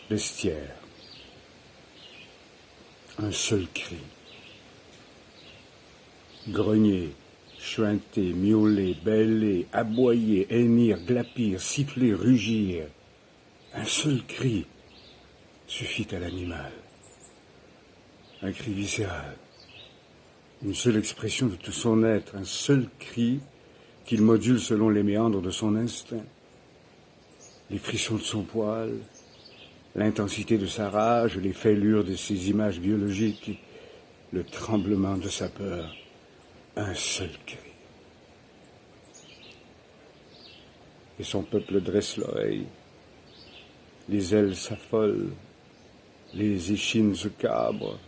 Bestiaire. Un seul cri. Grogner, chuinter, miauler, bêler, aboyer, hennir, glapir, siffler, rugir. Un seul cri suffit à l'animal. Un cri viscéral. Une seule expression de tout son être. Un seul cri qu'il module selon les méandres de son instinct. Les frissons de son poil, l'intensité de sa rage, les fêlures de ses images biologiques, le tremblement de sa peur. Un seul cri. Et son peuple dresse l'oreille. Les ailes s'affolent, les échines se cabrent,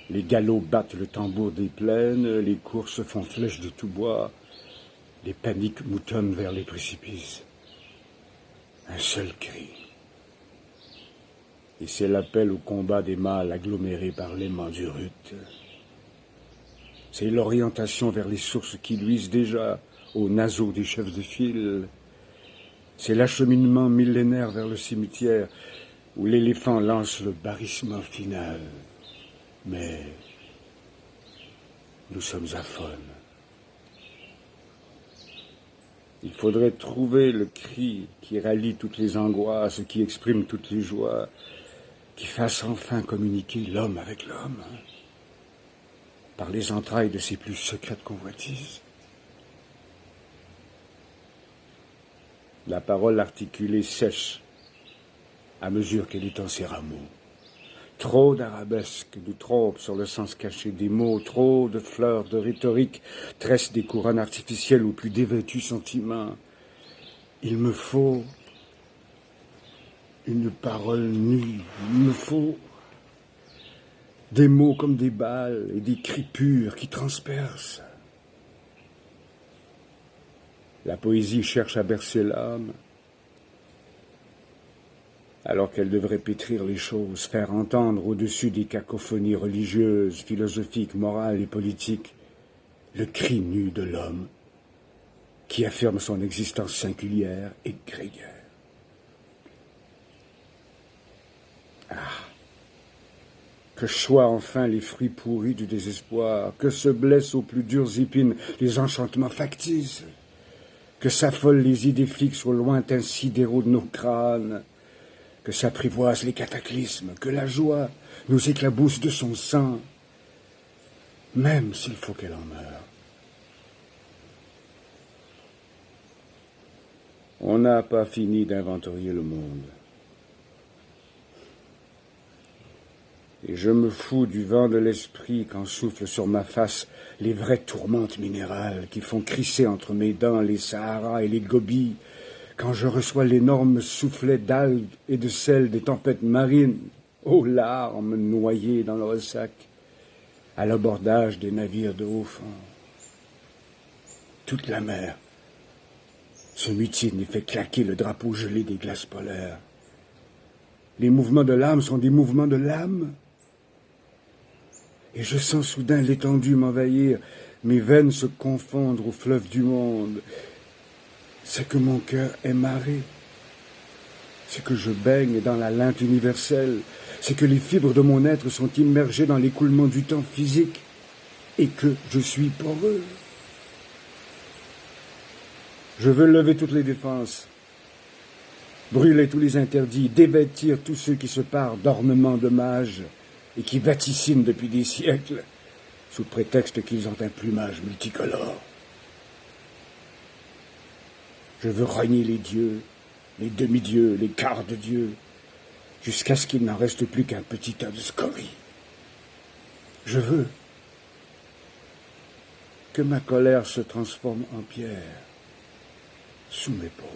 les galops battent le tambour des plaines, les courses font flèche de tout bois, les paniques moutonnent vers les précipices. Un seul cri. Et c'est l'appel au combat des mâles agglomérés par l'aimant du rut. C'est l'orientation vers les sources qui luisent déjà aux naseaux des chefs de file. C'est l'acheminement millénaire vers le cimetière où l'éléphant lance le barrissement final. Mais nous sommes aphones. Il faudrait trouver le cri qui rallie toutes les angoisses, qui exprime toutes les joies, qui fasse enfin communiquer l'homme avec l'homme, par les entrailles de ses plus secrètes convoitises. La parole articulée sèche à mesure qu'elle étend ses rameaux. Trop d'arabesques nous trompent sur le sens caché des mots, trop de fleurs de rhétorique tressent des couronnes artificielles aux plus dévêtus sentiments. Il me faut une parole nue, il me faut des mots comme des balles et des cris purs qui transpercent. La poésie cherche à bercer l'âme, alors qu'elle devrait pétrir les choses, faire entendre au-dessus des cacophonies religieuses, philosophiques, morales et politiques, le cri nu de l'homme qui affirme son existence singulière et grégaire. Que choient enfin les fruits pourris du désespoir, que se blessent aux plus dures épines les enchantements factices, que s'affolent les idées fixes aux lointains sidéraux de nos crânes, que s'apprivoisent les cataclysmes, que la joie nous éclabousse de son sang, même s'il faut qu'elle en meure. On n'a pas fini d'inventorier le monde. Et je me fous du vent de l'esprit quand soufflent sur ma face les vraies tourmentes minérales qui font crisser entre mes dents les Saharas et les Gobis, quand je reçois l'énorme soufflet d'algues et de sel des tempêtes marines, aux larmes noyées dans le ressac, à l'abordage des navires de haut fond. Toute la mer se mutine et fait claquer le drapeau gelé des glaces polaires. Les mouvements de l'âme sont des mouvements de l'âme. Et je sens soudain l'étendue m'envahir, mes veines se confondre au fleuve du monde. C'est que mon cœur est marée. C'est que je baigne dans la linte universelle. C'est que les fibres de mon être sont immergées dans l'écoulement du temps physique et que je suis poreux. Je veux lever toutes les défenses, brûler tous les interdits, dévêtir tous ceux qui se parent d'ornements de mages et qui vaticinent depuis des siècles sous prétexte qu'ils ont un plumage multicolore. Je veux rogner les dieux, les demi-dieux, les quarts de dieux, jusqu'à ce qu'il n'en reste plus qu'un petit tas de scories. Je veux que ma colère se transforme en pierre sous mes paumes.